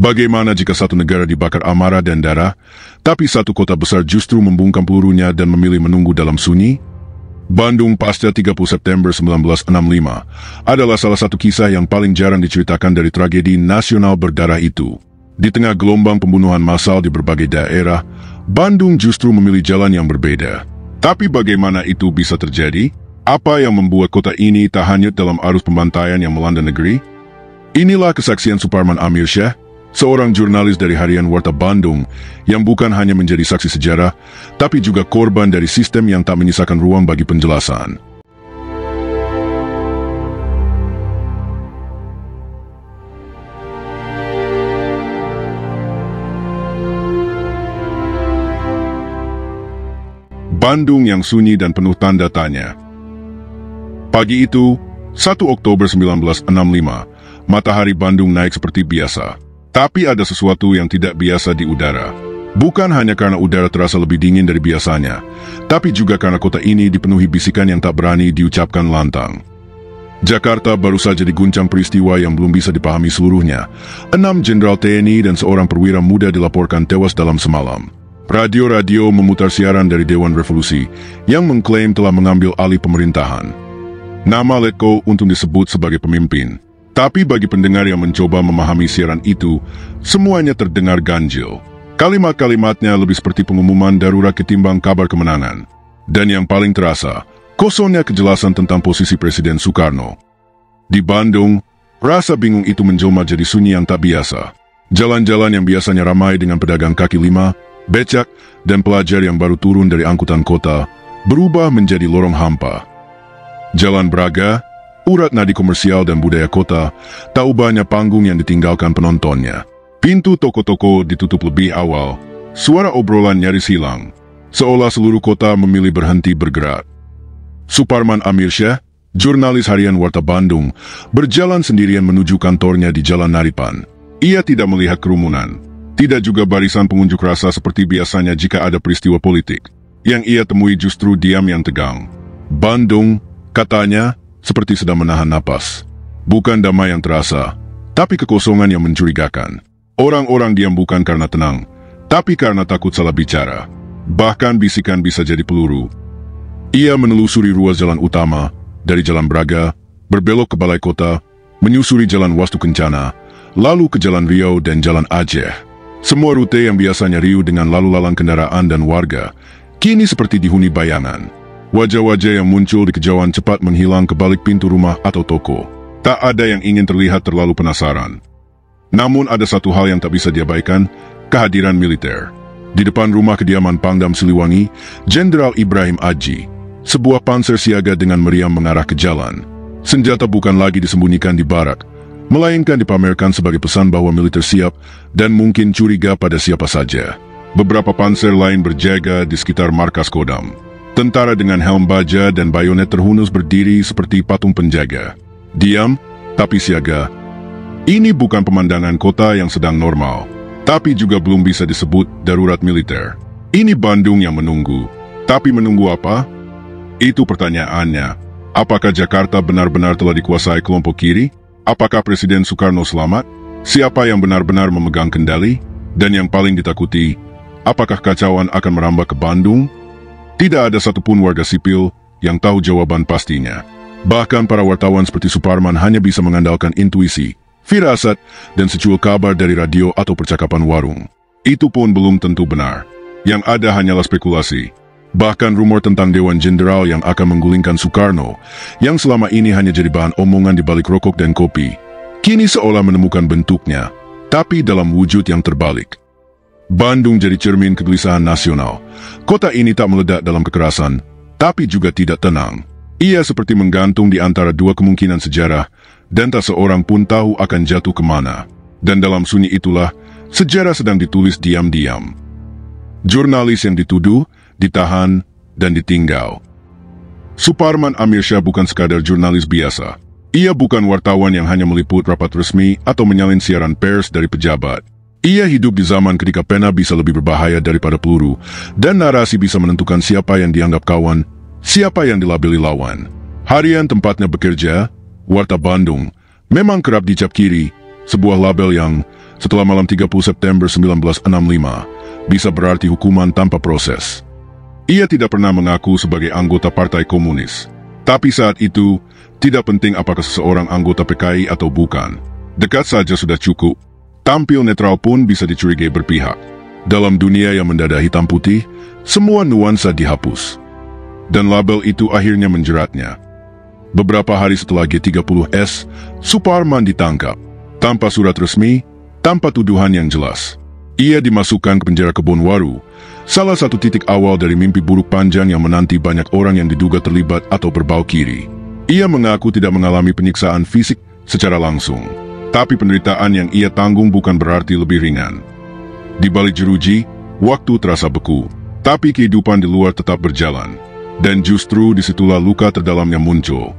Bagaimana jika satu negara dibakar amarah dan darah, tapi satu kota besar justru membungkam pelurunya dan memilih menunggu dalam sunyi? Bandung pasca 30 September 1965 adalah salah satu kisah yang paling jarang diceritakan dari tragedi nasional berdarah itu. Di tengah gelombang pembunuhan massal di berbagai daerah, Bandung justru memilih jalan yang berbeda. Tapi bagaimana itu bisa terjadi? Apa yang membuat kota ini tak hanyut dalam arus pembantaian yang melanda negeri? Inilah kesaksian Suparman Amirsyah, seorang jurnalis dari harian Warta Bandung yang bukan hanya menjadi saksi sejarah, tapi juga korban dari sistem yang tak menyisakan ruang bagi penjelasan. Bandung yang sunyi dan penuh tanda tanya. Pagi itu, 1 Oktober 1965, matahari Bandung naik seperti biasa. Tapi ada sesuatu yang tidak biasa di udara. Bukan hanya karena udara terasa lebih dingin dari biasanya, tapi juga karena kota ini dipenuhi bisikan yang tak berani diucapkan lantang. Jakarta baru saja diguncang peristiwa yang belum bisa dipahami seluruhnya. 6 jenderal TNI dan seorang perwira muda dilaporkan tewas dalam semalam. Radio-radio memutar siaran dari Dewan Revolusi yang mengklaim telah mengambil alih pemerintahan. Nama Letko untuk disebut sebagai pemimpin. Tapi bagi pendengar yang mencoba memahami siaran itu, semuanya terdengar ganjil. Kalimat-kalimatnya lebih seperti pengumuman darurat ketimbang kabar kemenangan. Dan yang paling terasa, kosongnya kejelasan tentang posisi Presiden Soekarno. Di Bandung, rasa bingung itu menjelma jadi sunyi yang tak biasa. Jalan-jalan yang biasanya ramai dengan pedagang kaki lima, becak, dan pelajar yang baru turun dari angkutan kota, berubah menjadi lorong hampa. Jalan Braga, urat nadi komersial dan budaya kota, tak ubahnya panggung yang ditinggalkan penontonnya. Pintu toko-toko ditutup lebih awal, suara obrolan nyaris hilang, seolah seluruh kota memilih berhenti bergerak. Suparman Amirsyah, jurnalis harian Warta Bandung, berjalan sendirian menuju kantornya di Jalan Naripan. Ia tidak melihat kerumunan, tidak juga barisan pengunjuk rasa seperti biasanya jika ada peristiwa politik. Yang ia temui justru diam yang tegang. Bandung, katanya, seperti sedang menahan napas. Bukan damai yang terasa, tapi kekosongan yang mencurigakan. Orang-orang diam bukan karena tenang, tapi karena takut salah bicara. Bahkan bisikan bisa jadi peluru. Ia menelusuri ruas jalan utama, dari Jalan Braga, berbelok ke Balai Kota, menyusuri Jalan Wastu Kencana, lalu ke Jalan Riau dan Jalan Aceh. Semua rute yang biasanya riuh dengan lalu lalang kendaraan dan warga, kini seperti dihuni bayangan. Wajah-wajah yang muncul di kejauhan cepat menghilang ke balik pintu rumah atau toko. Tak ada yang ingin terlihat terlalu penasaran. Namun ada satu hal yang tak bisa diabaikan, kehadiran militer. Di depan rumah kediaman Pangdam Siliwangi, Jenderal Ibrahim Aji, sebuah panser siaga dengan meriam mengarah ke jalan. Senjata bukan lagi disembunyikan di barak, melainkan dipamerkan sebagai pesan bahwa militer siap dan mungkin curiga pada siapa saja. Beberapa panser lain berjaga di sekitar markas Kodam. Tentara dengan helm baja dan bayonet terhunus berdiri seperti patung penjaga. Diam, tapi siaga. Ini bukan pemandangan kota yang sedang normal, tapi juga belum bisa disebut darurat militer. Ini Bandung yang menunggu. Tapi menunggu apa? Itu pertanyaannya. Apakah Jakarta benar-benar telah dikuasai kelompok kiri? Apakah Presiden Soekarno selamat? Siapa yang benar-benar memegang kendali? Dan yang paling ditakuti, apakah kacauan akan merambah ke Bandung? Tidak ada satupun warga sipil yang tahu jawaban pastinya. Bahkan para wartawan seperti Suparman hanya bisa mengandalkan intuisi, firasat, dan secuil kabar dari radio atau percakapan warung. Itu pun belum tentu benar. Yang ada hanyalah spekulasi. Bahkan rumor tentang Dewan Jenderal yang akan menggulingkan Soekarno, yang selama ini hanya jadi bahan omongan di balik rokok dan kopi, kini seolah menemukan bentuknya, tapi dalam wujud yang terbalik. Bandung jadi cermin kegelisahan nasional. Kota ini tak meledak dalam kekerasan, tapi juga tidak tenang. Ia seperti menggantung di antara dua kemungkinan sejarah, dan tak seorang pun tahu akan jatuh kemana. Dan dalam sunyi itulah, sejarah sedang ditulis diam-diam. Jurnalis yang dituduh, ditahan, dan ditinggal. Suparman Amirsyah bukan sekadar jurnalis biasa. Ia bukan wartawan yang hanya meliput rapat resmi atau menyalin siaran pers dari pejabat. Ia hidup di zaman ketika pena bisa lebih berbahaya daripada peluru, dan narasi bisa menentukan siapa yang dianggap kawan, siapa yang dilabeli lawan. Harian tempatnya bekerja, Warta Bandung, memang kerap dicap kiri, Sebuah label yang, setelah malam 30 September 1965, bisa berarti hukuman tanpa proses. Ia tidak pernah mengaku sebagai anggota Partai Komunis. Tapi saat itu, tidak penting apakah seseorang anggota PKI atau bukan. Dekat saja sudah cukup. Tampil netral pun bisa dicurigai berpihak. Dalam dunia yang mendadak hitam putih, semua nuansa dihapus. Dan label itu akhirnya menjeratnya. Beberapa hari setelah G30S, Suparman ditangkap. Tanpa surat resmi, tanpa tuduhan yang jelas. Ia dimasukkan ke penjara Kebonwaru, salah satu titik awal dari mimpi buruk panjang yang menanti banyak orang yang diduga terlibat atau berbau kiri. Ia mengaku tidak mengalami penyiksaan fisik secara langsung, tapi penderitaan yang ia tanggung bukan berarti lebih ringan. Di balik jeruji, waktu terasa beku, tapi kehidupan di luar tetap berjalan. Dan justru disitulah luka terdalamnya muncul.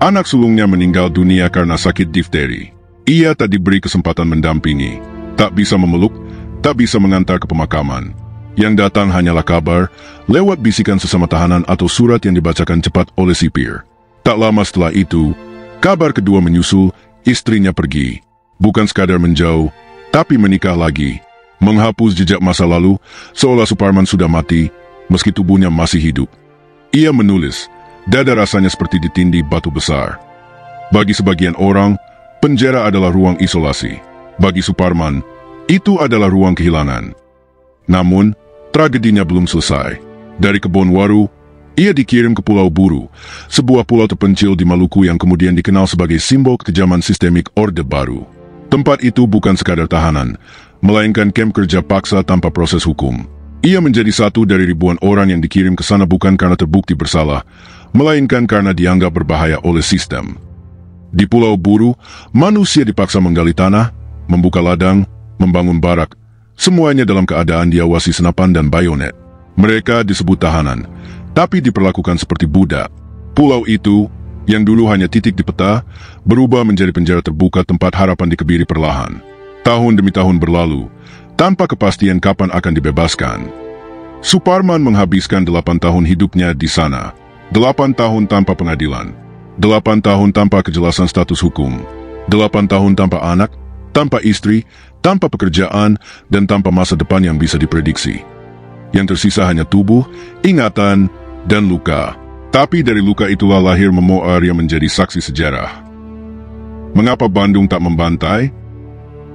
Anak sulungnya meninggal dunia karena sakit difteri. Ia tak diberi kesempatan mendampingi, tak bisa memeluk, tak bisa mengantar ke pemakaman. Yang datang hanyalah kabar, lewat bisikan sesama tahanan atau surat yang dibacakan cepat oleh sipir. Tak lama setelah itu, kabar kedua menyusul, istrinya pergi. Bukan sekadar menjauh, tapi menikah lagi. Menghapus jejak masa lalu, seolah Suparman sudah mati, meski tubuhnya masih hidup. Ia menulis, dada rasanya seperti ditindih batu besar. Bagi sebagian orang, penjara adalah ruang isolasi. Bagi Suparman, itu adalah ruang kehilangan. Namun, tragedinya belum selesai. Dari Kebonwaru, ia dikirim ke Pulau Buru, sebuah pulau terpencil di Maluku yang kemudian dikenal sebagai simbol kekejaman sistemik Orde Baru. Tempat itu bukan sekadar tahanan, melainkan kamp kerja paksa tanpa proses hukum. Ia menjadi satu dari ribuan orang yang dikirim ke sana bukan karena terbukti bersalah, melainkan karena dianggap berbahaya oleh sistem. Di Pulau Buru, manusia dipaksa menggali tanah, membuka ladang, membangun barak, semuanya dalam keadaan diawasi senapan dan bayonet. Mereka disebut tahanan, tapi diperlakukan seperti budak. Pulau itu, yang dulu hanya titik di peta, berubah menjadi penjara terbuka tempat harapan dikebiri perlahan. Tahun demi tahun berlalu, tanpa kepastian kapan akan dibebaskan. Suparman menghabiskan 8 tahun hidupnya di sana. 8 tahun tanpa pengadilan. 8 tahun tanpa kejelasan status hukum. 8 tahun tanpa anak, tanpa istri, tanpa pekerjaan, dan tanpa masa depan yang bisa diprediksi. Yang tersisa hanya tubuh, ingatan, dan luka. Tapi dari luka itulah lahir memoir yang menjadi saksi sejarah. Mengapa Bandung tak membantai?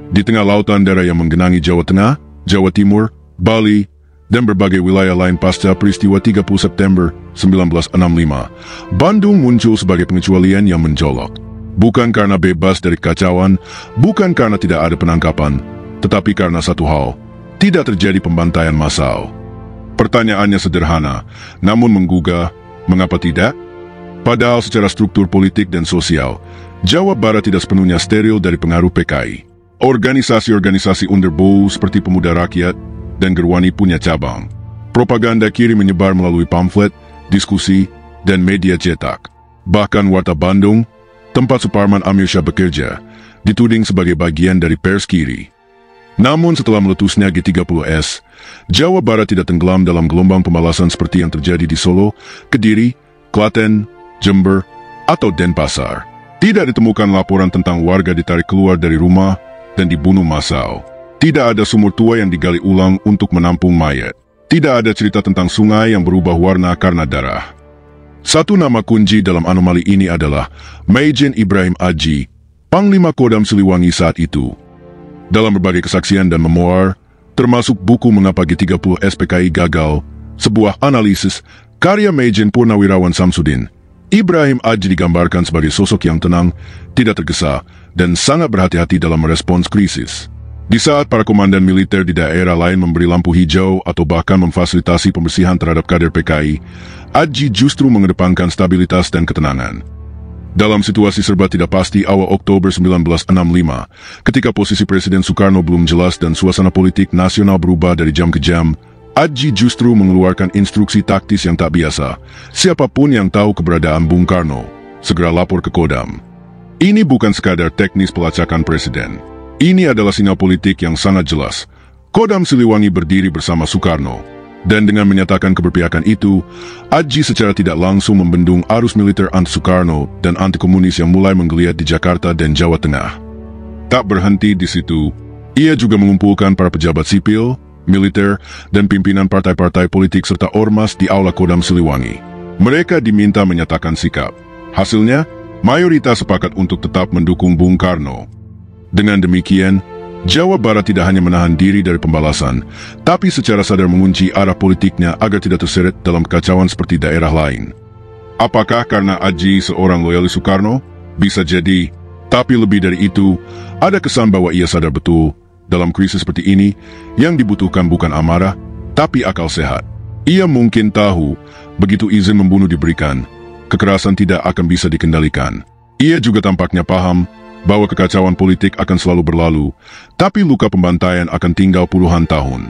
Di tengah lautan darah yang menggenangi Jawa Tengah, Jawa Timur, Bali, dan berbagai wilayah lain pasca peristiwa 30 September 1965, Bandung muncul sebagai pengecualian yang menjolok. Bukan karena bebas dari kekacauan, bukan karena tidak ada penangkapan, tetapi karena satu hal, tidak terjadi pembantaian massal. Pertanyaannya sederhana, namun menggugah, mengapa tidak? Padahal secara struktur politik dan sosial, Jawa Barat tidak sepenuhnya steril dari pengaruh PKI. Organisasi-organisasi underbow seperti Pemuda Rakyat dan Gerwani punya cabang. Propaganda kiri menyebar melalui pamflet, diskusi, dan media cetak. Bahkan Warta Bandung, tempat Suparman Amirsyah bekerja, dituding sebagai bagian dari pers kiri. Namun setelah meletusnya G30S, Jawa Barat tidak tenggelam dalam gelombang pembalasan seperti yang terjadi di Solo, Kediri, Klaten, Jember, atau Denpasar. Tidak ditemukan laporan tentang warga ditarik keluar dari rumah dan dibunuh massal. Tidak ada sumur tua yang digali ulang untuk menampung mayat. Tidak ada cerita tentang sungai yang berubah warna karena darah. Satu nama kunci dalam anomali ini adalah Maijen Ibrahim Aji, Panglima Kodam Siliwangi saat itu. Dalam berbagai kesaksian dan memoir, termasuk buku Mengapa G30 SPKI Gagal, sebuah analisis karya Maijen Purnawirawan Samsudin, Ibrahim Aji digambarkan sebagai sosok yang tenang, tidak tergesa, dan sangat berhati-hati dalam merespons krisis. Di saat para komandan militer di daerah lain memberi lampu hijau atau bahkan memfasilitasi pembersihan terhadap kader PKI, Aji justru mengedepankan stabilitas dan ketenangan. Dalam situasi serba tidak pasti awal Oktober 1965, ketika posisi Presiden Soekarno belum jelas dan suasana politik nasional berubah dari jam ke jam, Aji justru mengeluarkan instruksi taktis yang tak biasa. Siapapun yang tahu keberadaan Bung Karno, segera lapor ke Kodam. Ini bukan sekadar teknis pelacakan Presiden. Ini adalah sinyal politik yang sangat jelas. Kodam Siliwangi berdiri bersama Soekarno. Dan dengan menyatakan keberpihakan itu, Aji secara tidak langsung membendung arus militer anti-Soekarno dan anti-komunis yang mulai menggeliat di Jakarta dan Jawa Tengah. Tak berhenti di situ, ia juga mengumpulkan para pejabat sipil, militer, dan pimpinan partai-partai politik serta ormas di Aula Kodam Siliwangi. Mereka diminta menyatakan sikap. Hasilnya, mayoritas sepakat untuk tetap mendukung Bung Karno. Dengan demikian, Jawa Barat tidak hanya menahan diri dari pembalasan, tapi secara sadar mengunci arah politiknya agar tidak terseret dalam kekacauan seperti daerah lain. Apakah karena Aji seorang loyalis Soekarno? Bisa jadi, tapi lebih dari itu, ada kesan bahwa ia sadar betul, dalam krisis seperti ini, yang dibutuhkan bukan amarah, tapi akal sehat. Ia mungkin tahu, begitu izin membunuh diberikan, kekerasan tidak akan bisa dikendalikan. Ia juga tampaknya paham bahwa kekacauan politik akan selalu berlalu, tapi luka pembantaian akan tinggal puluhan tahun.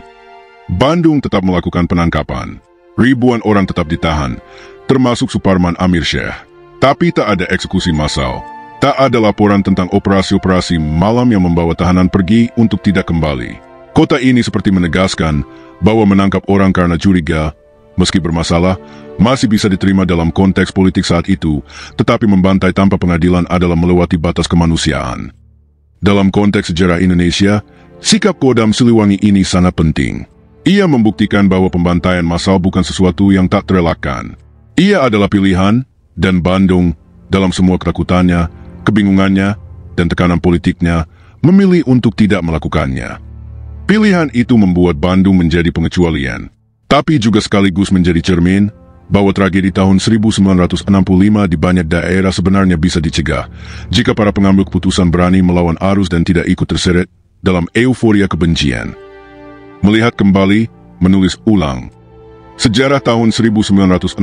Bandung tetap melakukan penangkapan. Ribuan orang tetap ditahan, termasuk Suparman Amirsyah. Tapi tak ada eksekusi massal. Tak ada laporan tentang operasi-operasi malam yang membawa tahanan pergi untuk tidak kembali. Kota ini seperti menegaskan bahwa menangkap orang karena curiga, meski bermasalah, masih bisa diterima dalam konteks politik saat itu, tetapi membantai tanpa pengadilan adalah melewati batas kemanusiaan. Dalam konteks sejarah Indonesia, sikap Kodam Siliwangi ini sangat penting. Ia membuktikan bahwa pembantaian massal bukan sesuatu yang tak terelakkan. Ia adalah pilihan, dan Bandung, dalam semua ketakutannya, kebingungannya, dan tekanan politiknya, memilih untuk tidak melakukannya. Pilihan itu membuat Bandung menjadi pengecualian, tapi juga sekaligus menjadi cermin bahwa tragedi tahun 1965 di banyak daerah sebenarnya bisa dicegah jika para pengambil keputusan berani melawan arus dan tidak ikut terseret dalam euforia kebencian. Melihat kembali, menulis ulang. Sejarah tahun 1965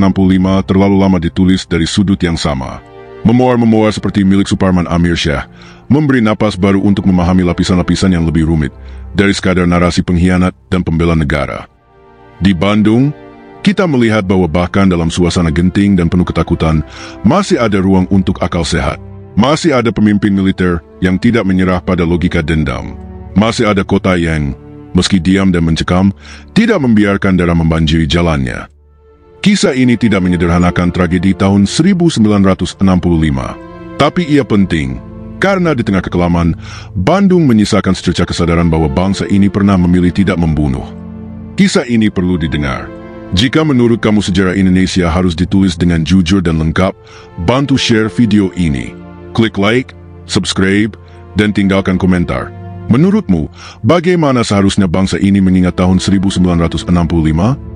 terlalu lama ditulis dari sudut yang sama. Memoir-memoir seperti milik Suparman Amirsyah memberi napas baru untuk memahami lapisan-lapisan yang lebih rumit dari sekadar narasi pengkhianat dan pembela negara. Di Bandung, kita melihat bahwa bahkan dalam suasana genting dan penuh ketakutan, masih ada ruang untuk akal sehat. Masih ada pemimpin militer yang tidak menyerah pada logika dendam. Masih ada kota yang, meski diam dan mencekam, tidak membiarkan darah membanjiri jalannya. Kisah ini tidak menyederhanakan tragedi tahun 1965, tapi ia penting, karena di tengah kekelaman, Bandung menyisakan secercah kesadaran bahwa bangsa ini pernah memilih tidak membunuh. Kisah ini perlu didengar. Jika menurut kamu sejarah Indonesia harus ditulis dengan jujur dan lengkap, bantu share video ini. Klik like, subscribe, dan tinggalkan komentar. Menurutmu, bagaimana seharusnya bangsa ini mengingat tahun 1965?